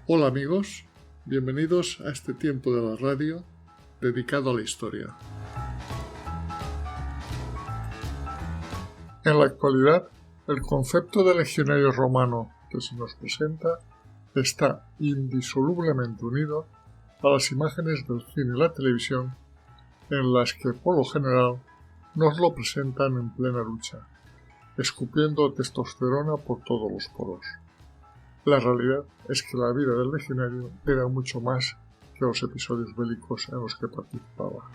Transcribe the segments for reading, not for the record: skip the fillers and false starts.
Hola amigos, bienvenidos a este tiempo de la radio dedicado a la historia. En la actualidad, el concepto de legionario romano que se nos presenta está indisolublemente unido a las imágenes del cine y la televisión en las que por lo general nos lo presentan en plena lucha, escupiendo testosterona por todos los poros. La realidad es que la vida del legionario era mucho más que los episodios bélicos en los que participaba.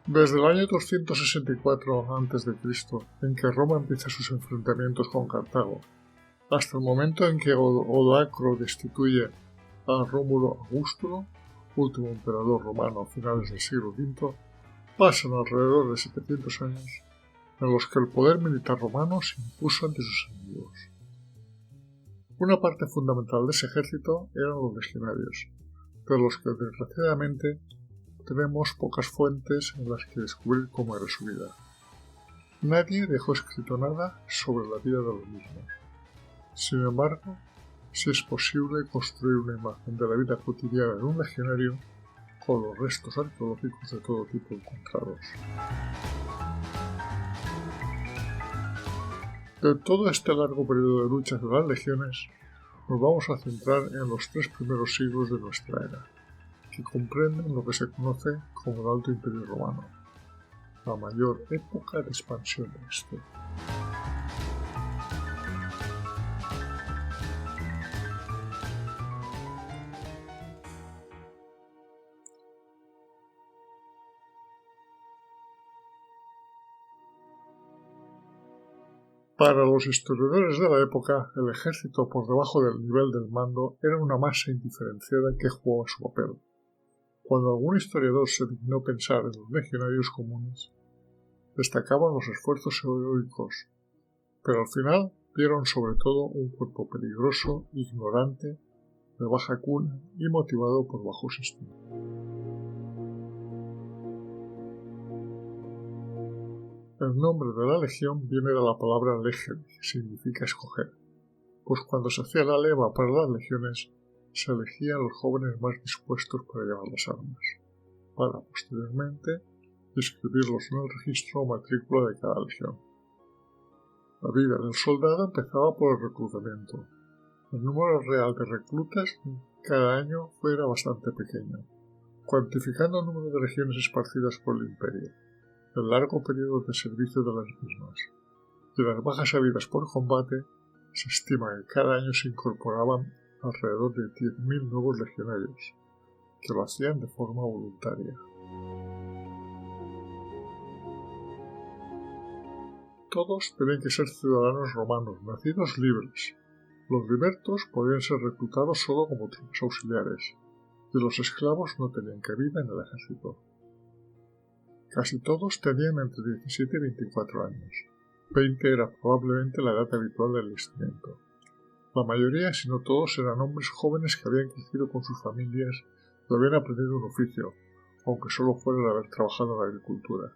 Desde el año 264 a.C., en que Roma empieza sus enfrentamientos con Cartago, hasta el momento en que Odoacro destituye a Rómulo Augusto, último emperador romano a finales del siglo V, pasan alrededor de 700 años en los que el poder militar romano se impuso ante sus enemigos. Una parte fundamental de ese ejército eran los legionarios, de los que desgraciadamente tenemos pocas fuentes en las que descubrir cómo era su vida. Nadie dejó escrito nada sobre la vida de los mismos. Sin embargo, sí es posible construir una imagen de la vida cotidiana de un legionario con los restos arqueológicos de todo tipo encontrados. De todo este largo periodo de luchas de las legiones, nos vamos a centrar en los 3 primeros siglos de nuestra era, que comprenden lo que se conoce como el Alto Imperio Romano, la mayor época de expansión de este. Para los historiadores de la época, el ejército por debajo del nivel del mando era una masa indiferenciada que jugaba su papel. Cuando algún historiador se dignó pensar en los legionarios comunes, destacaban los esfuerzos heroicos, pero al final vieron sobre todo un cuerpo peligroso, ignorante, de baja cuna y motivado por bajos instintos. El nombre de la legión viene de la palabra legere, que significa escoger, pues cuando se hacía la leva para las legiones, se elegían los jóvenes más dispuestos para llevar las armas, para posteriormente inscribirlos en el registro o matrícula de cada legión. La vida del soldado empezaba por el reclutamiento. El número real de reclutas cada año era bastante pequeño, cuantificando el número de legiones esparcidas por el imperio, el largo periodo de servicio de las mismas y las bajas habidas por combate, se estima que cada año se incorporaban alrededor de 10.000 nuevos legionarios, que lo hacían de forma voluntaria. Todos tenían que ser ciudadanos romanos, nacidos libres. Los libertos podían ser reclutados solo como tropas auxiliares, y los esclavos no tenían cabida en el ejército. Casi todos tenían entre 17 y 24 años. 20 era probablemente la edad habitual del enlistamiento. La mayoría, si no todos, eran hombres jóvenes que habían crecido con sus familias y habían aprendido un oficio, aunque solo fuera de haber trabajado en la agricultura,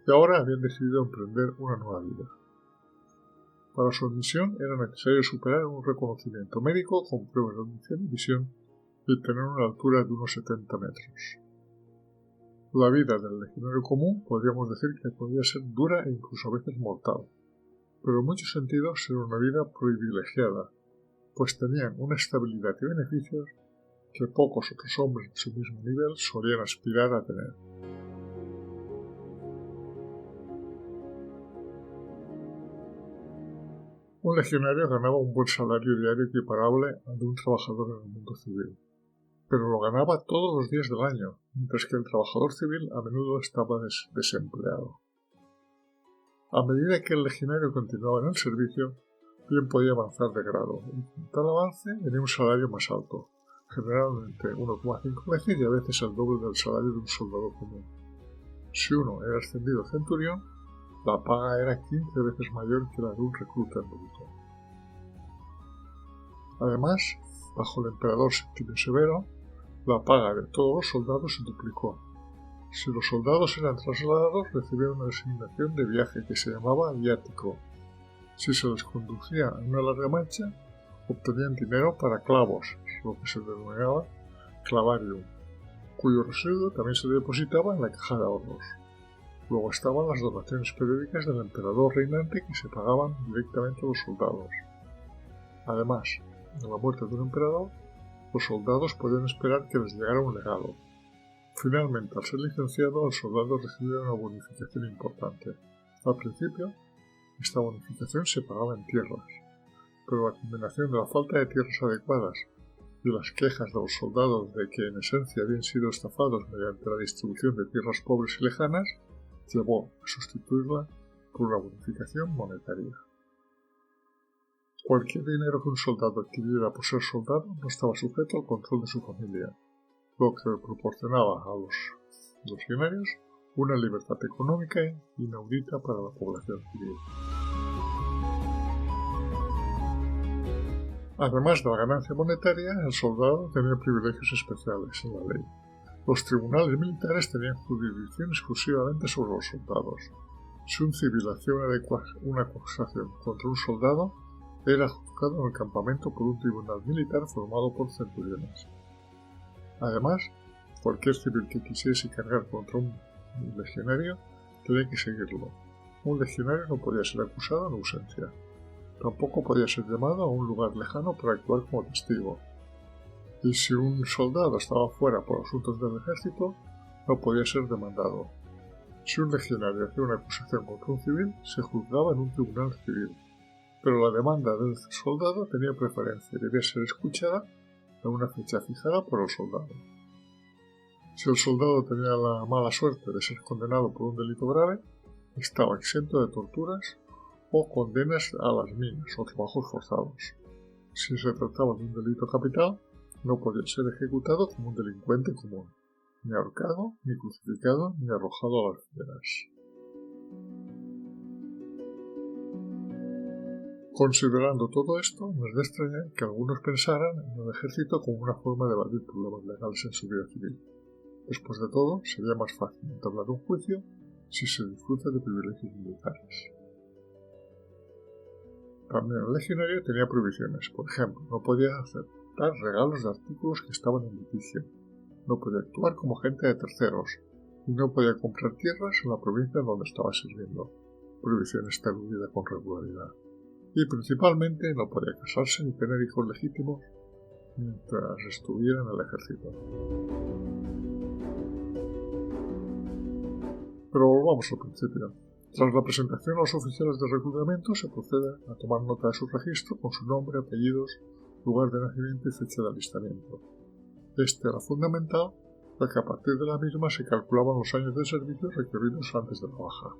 y ahora habían decidido emprender una nueva vida. Para su admisión era necesario superar un reconocimiento médico con pruebas de audición y visión y tener una altura de unos 70 metros. La vida del legionario común podríamos decir que podía ser dura e incluso a veces mortal, pero en muchos sentidos era una vida privilegiada, pues tenían una estabilidad y beneficios que pocos otros hombres de su mismo nivel solían aspirar a tener. Un legionario ganaba un buen salario diario equiparable al de un trabajador en el mundo civil, pero lo ganaba todos los días del año, mientras que el trabajador civil a menudo estaba desempleado. A medida que el legionario continuaba en el servicio, bien podía avanzar de grado, y con tal avance venía un salario más alto, generalmente 1,5 veces y a veces el doble del salario de un soldado común. Si uno era ascendido a centurión, la paga era 15 veces mayor que la de un recluta en bruto. Además, bajo el emperador Septimio Severo, la paga de todos los soldados se duplicó. Si los soldados eran trasladados, recibían una designación de viaje que se llamaba viático, Si se les conducía en una larga marcha, obtenían dinero para clavos, lo que se denominaba clavarium, cuyo residuo también se depositaba en la caja de ahorros. Luego estaban las donaciones periódicas del emperador reinante que se pagaban directamente a los soldados. Además de la muerte de un emperador, los soldados podían esperar que les llegara un legado. Finalmente, al ser licenciado, el soldado recibía una bonificación importante. Al principio, esta bonificación se pagaba en tierras, pero la combinación de la falta de tierras adecuadas y las quejas de los soldados de que en esencia habían sido estafados mediante la distribución de tierras pobres y lejanas, llevó a sustituirla por una bonificación monetaria. Cualquier dinero que un soldado adquiriera por ser soldado no estaba sujeto al control de su familia, lo que proporcionaba a los legionarios una libertad económica inaudita para la población civil. Además de la ganancia monetaria, el soldado tenía privilegios especiales en la ley. Los tribunales militares tenían jurisdicción exclusivamente sobre los soldados. Si un civil hacía una acusación contra un soldado, era juzgado en el campamento por un tribunal militar formado por centuriones. Además, cualquier civil que quisiese cargar contra un legionario tenía que seguirlo. Un legionario no podía ser acusado en ausencia. Tampoco podía ser llamado a un lugar lejano para actuar como testigo. Y si un soldado estaba fuera por asuntos del ejército, no podía ser demandado. Si un legionario hacía una acusación contra un civil, se juzgaba en un tribunal civil. Pero la demanda del soldado tenía preferencia y debía ser escuchada en una fecha fijada por el soldado. Si el soldado tenía la mala suerte de ser condenado por un delito grave, estaba exento de torturas o condenas a las minas o trabajos forzados. Si se trataba de un delito capital, no podía ser ejecutado como un delincuente común, ni ahorcado, ni crucificado, ni arrojado a las fieras. Considerando todo esto, no es de extrañar que algunos pensaran en el ejército como una forma de evadir problemas legales en su vida civil. Después de todo, sería más fácil entablar un juicio si se disfruta de privilegios militares. También el legionario tenía prohibiciones. Por ejemplo, no podía aceptar regalos de artículos que estaban en litigio, no podía actuar como agente de terceros y no podía comprar tierras en la provincia donde estaba sirviendo. Prohibición está eludida con regularidad. Y principalmente no podía casarse ni tener hijos legítimos mientras estuviera en el ejército. Pero volvamos al principio. Tras la presentación a los oficiales de reclutamiento se procede a tomar nota de su registro con su nombre, apellidos, lugar de nacimiento y fecha de alistamiento. Este era fundamental, ya que a partir de la misma se calculaban los años de servicio requeridos antes de la baja.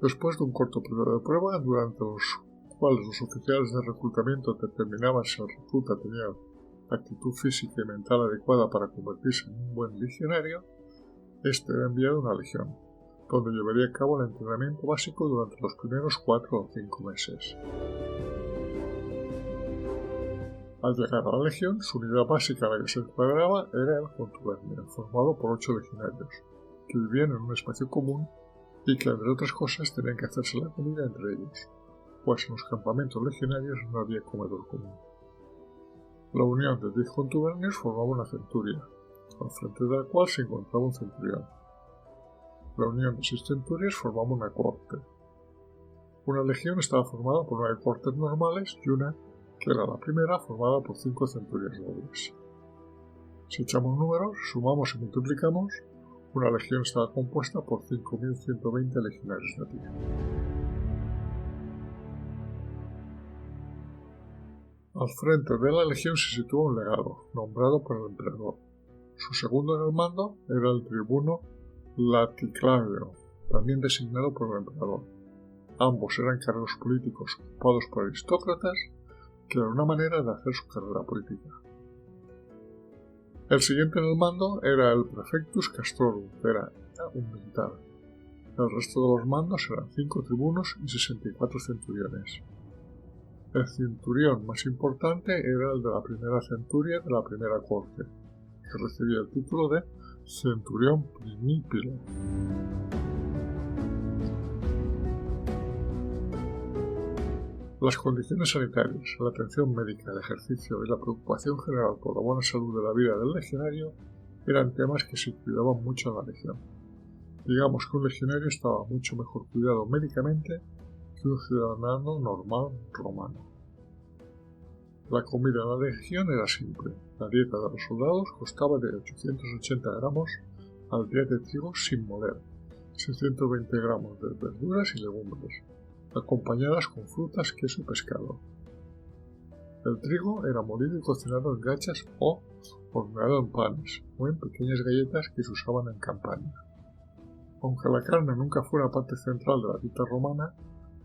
Después de un corto periodo de prueba, durante los cuales los oficiales de reclutamiento determinaban si el recluta tenía actitud física y mental adecuada para convertirse en un buen legionario, este era enviado a una legión, donde llevaría a cabo el entrenamiento básico durante los primeros 4 o 5 meses. Al llegar a la legión, su unidad básica a la que se encuadraba era el contubernio, formado por 8 legionarios, que vivían en un espacio común y que, entre otras cosas, tenían que hacerse la comida entre ellos, pues en los campamentos legionarios no había comedor común. La unión de 10 contubernios formaba una centuria, al frente de la cual se encontraba un centurión. La unión de 6 centurias formaba una cohorte. Una legión estaba formada por 9 cohortes normales y una, que era la primera, formada por 5 centurias dobles. Si echamos números, sumamos y multiplicamos, una legión estaba compuesta por 5.120 legionarios de pie. Al frente de la legión se sitúa un legado, nombrado por el emperador. Su segundo en el mando era el tribuno Laticlavio, también designado por el emperador. Ambos eran cargos políticos ocupados por aristócratas, que era una manera de hacer su carrera política. El siguiente en el mando era el Prefectus Castrorum, que era un militar. El resto de los mandos eran 5 tribunos y 64 centuriones. El centurión más importante era el de la primera centuria de la primera corte, que recibía el título de Centurión Primipilo. Las condiciones sanitarias, la atención médica, el ejercicio y la preocupación general por la buena salud de la vida del legionario eran temas que se cuidaban mucho en la legión. Digamos que un legionario estaba mucho mejor cuidado médicamente que un ciudadano normal romano. La comida en la legión era simple. La dieta de los soldados constaba de 880 gramos al día de trigo sin moler, 620 gramos de verduras y legumbres, acompañadas con frutas, queso y pescado. El trigo era molido y cocinado en gachas o horneado en panes o en pequeñas galletas que se usaban en campaña. Aunque la carne nunca fue una parte central de la dieta romana,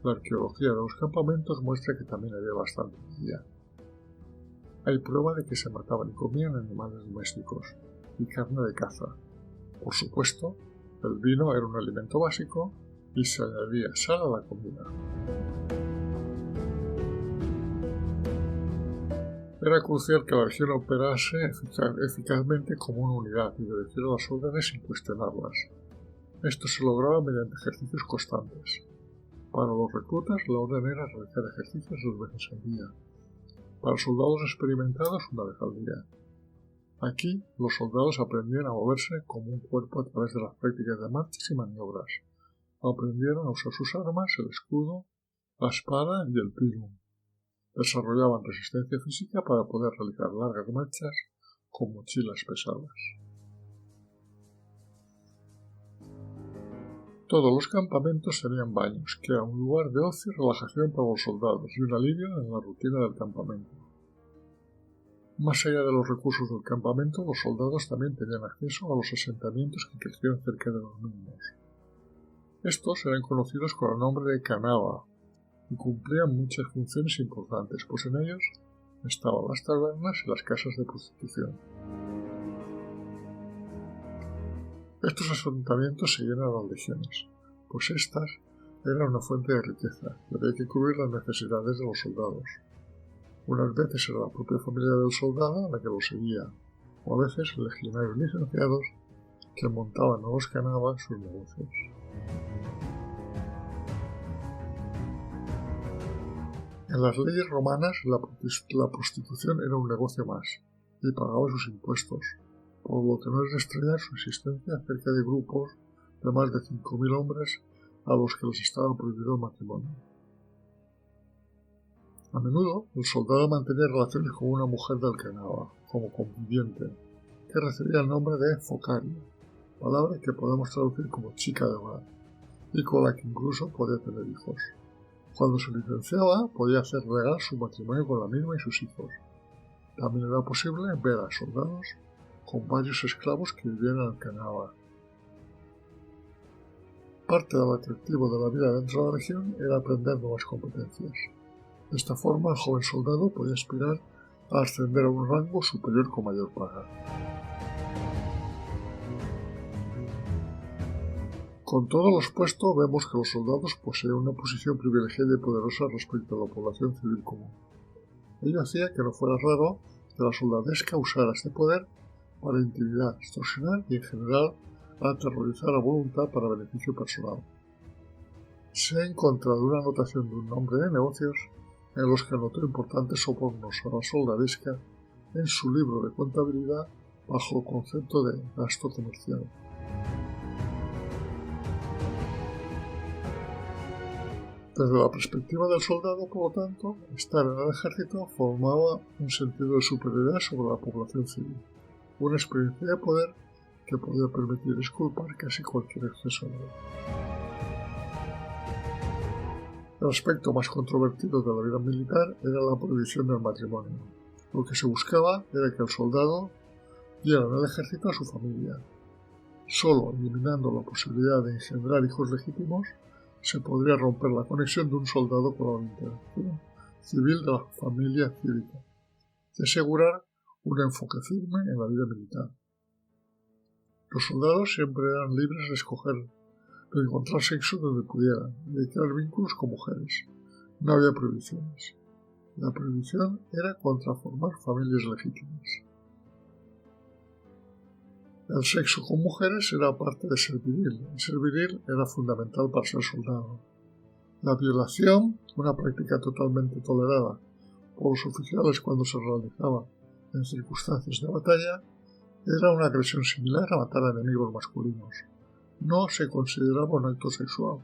la arqueología de los campamentos muestra que también había bastante comida. Hay prueba de que se mataban y comían animales domésticos y carne de caza. Por supuesto, el vino era un alimento básico y se añadía sal a la comida. Era crucial que la legión operase eficazmente como una unidad y obedeciera las órdenes sin cuestionarlas. Esto se lograba mediante ejercicios constantes. Para los reclutas, la orden era realizar ejercicios 2 veces al día. Para soldados experimentados, una vez al día. Aquí, los soldados aprendían a moverse como un cuerpo a través de las prácticas de marchas y maniobras. Aprendieron a usar sus armas, el escudo, la espada y el pilum. Desarrollaban resistencia física para poder realizar largas marchas con mochilas pesadas. Todos los campamentos tenían baños, que eran un lugar de ocio y relajación para los soldados y un alivio en la rutina del campamento. Más allá de los recursos del campamento, los soldados también tenían acceso a los asentamientos que crecieron cerca de los mismos. Estos eran conocidos con el nombre de Canava y cumplían muchas funciones importantes, pues en ellos estaban las tabernas y las casas de prostitución. Estos asentamientos seguían a las legiones, pues estas eran una fuente de riqueza y había que cubrir las necesidades de los soldados. Unas veces era la propia familia del soldado la que lo seguía, o a veces legionarios licenciados que montaban en los canavas sus negocios. En las leyes romanas la prostitución era un negocio más y pagaba sus impuestos, por lo que no es de extrañar su existencia cerca de grupos de más de 5.000 hombres a los que les estaba prohibido el matrimonio. A menudo, el soldado mantenía relaciones con una mujer del canava, como conviviente, que recibía el nombre de focaria, palabra que podemos traducir como chica de hogar, y con la que incluso podía tener hijos. Cuando se licenciaba, podía hacer legal su matrimonio con la misma y sus hijos. También era posible ver a soldados con varios esclavos que vivían en el canava. Parte del atractivo de la vida dentro de la legión era aprender nuevas competencias. De esta forma, el joven soldado podía aspirar a ascender a un rango superior con mayor paga. Con todo lo expuesto, vemos que los soldados poseían una posición privilegiada y poderosa respecto a la población civil común. Ello hacía que no fuera raro que la soldadesca usara este poder para intimidar, extorsionar y, en general, aterrorizar a voluntad para beneficio personal. Se ha encontrado una anotación de un hombre de negocios en los que anotó importantes sobornos a la soldadesca en su libro de contabilidad bajo el concepto de gasto comercial. Desde la perspectiva del soldado, por lo tanto, estar en el ejército formaba un sentido de superioridad sobre la población civil, una experiencia de poder que podía permitir disculpar casi cualquier exceso de él. El aspecto más controvertido de la vida militar era la prohibición del matrimonio. Lo que se buscaba era que el soldado diera en el ejército a su familia. Solo eliminando la posibilidad de engendrar hijos legítimos, se podría romper la conexión de un soldado con la interacción civil de la familia cívica y asegurar un enfoque firme en la vida militar. Los soldados siempre eran libres de escoger, de encontrar sexo donde pudieran y de crear vínculos con mujeres. No había prohibiciones. La prohibición era contra formar familias legítimas. El sexo con mujeres era parte de ser viril, y ser viril era fundamental para ser soldado. La violación, una práctica totalmente tolerada por los oficiales cuando se realizaba en circunstancias de batalla, era una agresión similar a matar a enemigos masculinos. No se consideraba un acto sexual.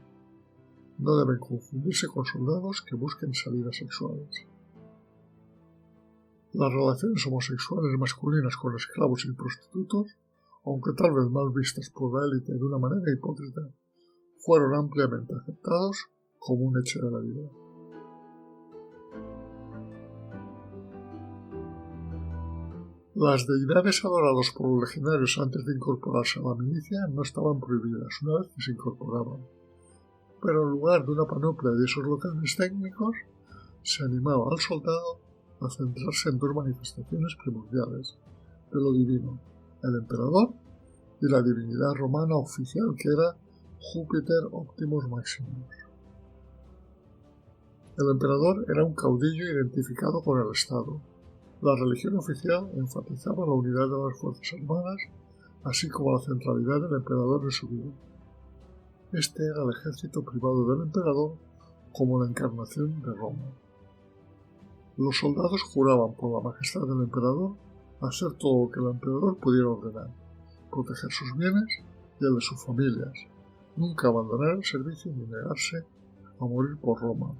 No deben confundirse con soldados que busquen salidas sexuales. Las relaciones homosexuales masculinas con esclavos y prostitutos, aunque tal vez mal vistas por la élite de una manera hipócrita, fueron ampliamente aceptados como un hecho de la vida. Las deidades adoradas por los legionarios antes de incorporarse a la milicia no estaban prohibidas una vez que se incorporaban, pero en lugar de una panoplia de esos locales técnicos, se animaba al soldado a centrarse en dos manifestaciones primordiales de lo divino, el emperador y la divinidad romana oficial que era Júpiter Optimus Maximus. El emperador era un caudillo identificado con el Estado. La religión oficial enfatizaba la unidad de las fuerzas armadas, así como la centralidad del emperador en su vida. Este era el ejército privado del emperador como la encarnación de Roma. Los soldados juraban por la majestad del emperador hacer todo lo que el emperador pudiera ordenar, proteger sus bienes y el de sus familias, nunca abandonar el servicio ni negarse a morir por Roma.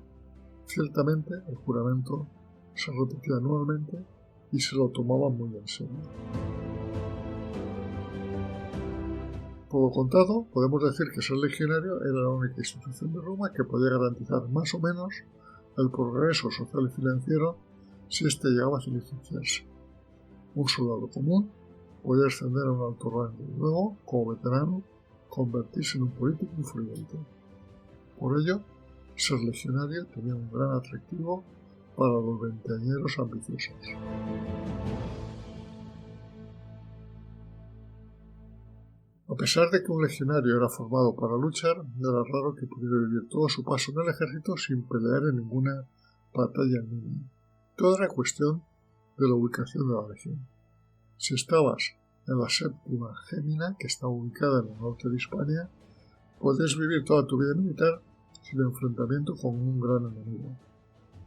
Ciertamente, el juramento se repetía anualmente y se lo tomaban muy en serio. Por lo contado, podemos decir que ser legionario era la única institución de Roma que podía garantizar más o menos el progreso social y financiero si éste llegaba a licenciarse. Un soldado común podía ascender a un alto rango y luego, como veterano, convertirse en un político influyente. Por ello, ser legionario tenía un gran atractivo para los veinteañeros ambiciosos. A pesar de que un legionario era formado para luchar, era raro que pudiera vivir todo su paso en el ejército sin pelear en ninguna batalla mínima. Todo era cuestión de la ubicación de la legión. Si estabas en la séptima Gémina, que estaba ubicada en el norte de Hispania, podías vivir toda tu vida militar sin enfrentamiento con un gran enemigo.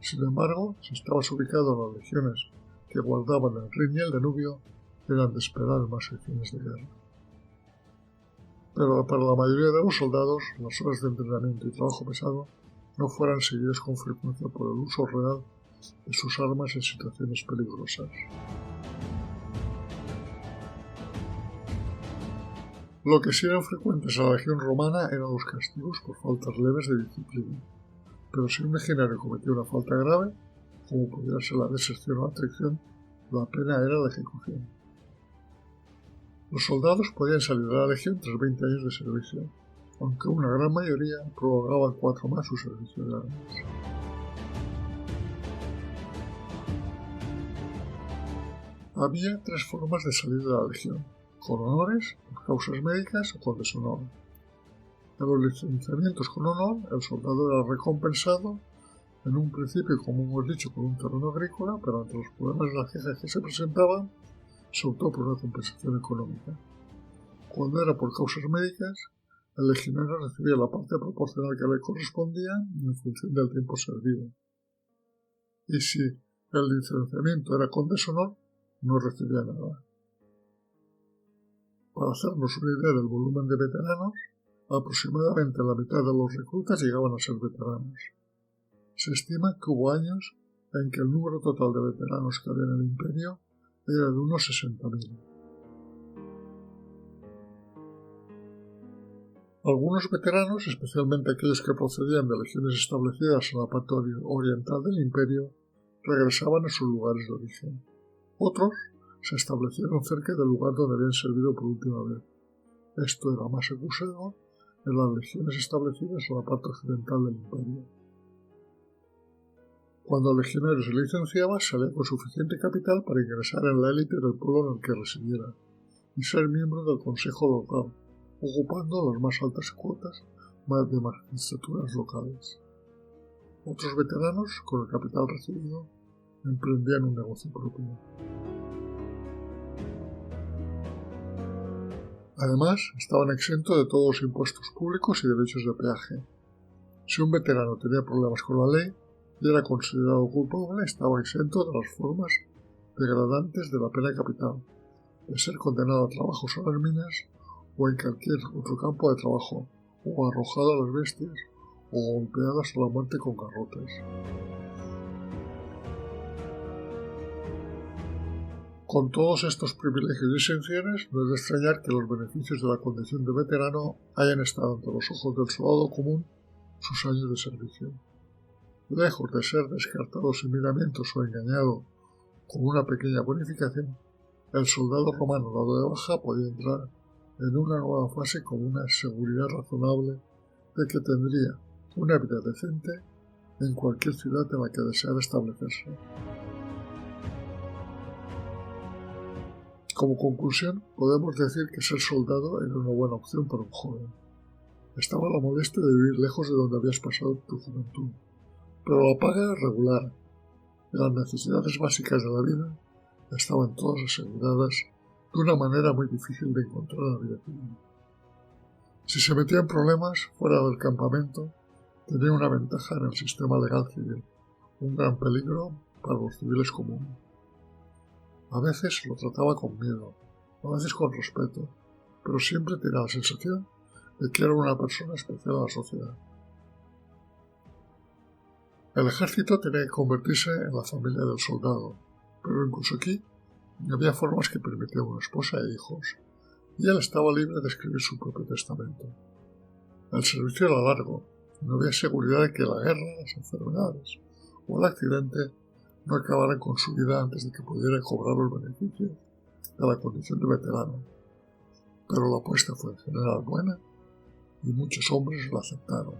Sin embargo, si estabas ubicado en las legiones que guardaban el Rin y el Danubio, eran de esperar más acciones de guerra. Pero para la mayoría de los soldados, las horas de entrenamiento y trabajo pesado no fueran seguidas con frecuencia por el uso real de sus armas en situaciones peligrosas. Lo que sí eran frecuentes en la legión romana eran los castigos por faltas leves de disciplina, pero si un legionario cometía una falta grave, como podía ser la deserción o la traición, la pena era la ejecución. Los soldados podían salir de la legión tras 20 años de servicio, aunque una gran mayoría prolongaban 4 más su servicio de armas. Había 3 formas de salir de la legión: con honores, por causas médicas o con deshonor. En los licenciamientos con honor, el soldado era recompensado, en un principio, como hemos dicho, con un terreno agrícola, pero ante los problemas de las quejas que se presentaban, se optó por una compensación económica. Cuando era por causas médicas, el legionario recibía la parte proporcional que le correspondía en función del tiempo servido. Y si el licenciamiento era con deshonor, no recibía nada. Para hacernos una idea del volumen de veteranos, aproximadamente la mitad de los reclutas llegaban a ser veteranos. Se estima que hubo años en que el número total de veteranos que había en el imperio era de unos 60.000. Algunos veteranos, especialmente aquellos que procedían de legiones establecidas en la parte oriental del imperio, regresaban a sus lugares de origen. Otros se establecieron cerca del lugar donde habían servido por última vez. Esto era más acusado en las legiones establecidas en la parte occidental del imperio. Cuando el legionario se licenciaba, salía con suficiente capital para ingresar en la élite del pueblo en el que residiera y ser miembro del consejo local, ocupando las más altas cuotas de magistraturas locales. Otros veteranos, con el capital recibido, emprendían un negocio propio. Además, estaban exentos de todos los impuestos públicos y derechos de peaje. Si un veterano tenía problemas con la ley y era considerado culpable, estaba exento de las formas degradantes de la pena capital, de ser condenado a trabajos en las minas o en cualquier otro campo de trabajo, o arrojado a las bestias, o golpeado hasta la muerte con garrotes. Con todos estos privilegios y exenciones, no es de extrañar que los beneficios de la condición de veterano hayan estado ante los ojos del soldado común sus años de servicio. Lejos de ser descartado sin miramientos o engañado con una pequeña bonificación, el soldado romano dado de baja podía entrar en una nueva fase con una seguridad razonable de que tendría una vida decente en cualquier ciudad en la que deseara establecerse. Como conclusión, podemos decir que ser soldado era una buena opción para un joven. Estaba la molestia de vivir lejos de donde habías pasado tu juventud, pero la paga era regular y las necesidades básicas de la vida estaban todas aseguradas de una manera muy difícil de encontrar en la vida civil. Si se metía en problemas fuera del campamento, tenía una ventaja en el sistema legal civil, un gran peligro para los civiles comunes. A veces lo trataba con miedo, a veces con respeto, pero siempre tenía la sensación de que era una persona especial a la sociedad. El ejército tenía que convertirse en la familia del soldado, pero incluso aquí había formas que permitían una esposa e hijos, y él estaba libre de escribir su propio testamento. El servicio era largo, y no había seguridad de que la guerra, las enfermedades o el accidente no acabaran con su vida antes de que pudiera cobrar los beneficios de la condición de veterano. Pero la apuesta fue en general buena y muchos hombres la aceptaron.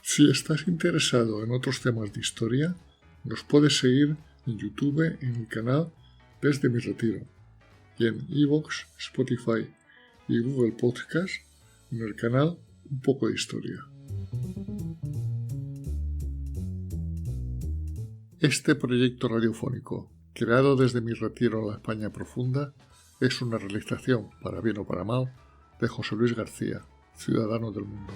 Si estás interesado en otros temas de historia, nos puedes seguir en YouTube en el canal Desde mi Retiro y en iVoox, Spotify y Google Podcast en el canal Un poco de Historia. Este proyecto radiofónico, creado desde mi retiro en la España profunda, es una realización, para bien o para mal, de José Luis García, ciudadano del mundo.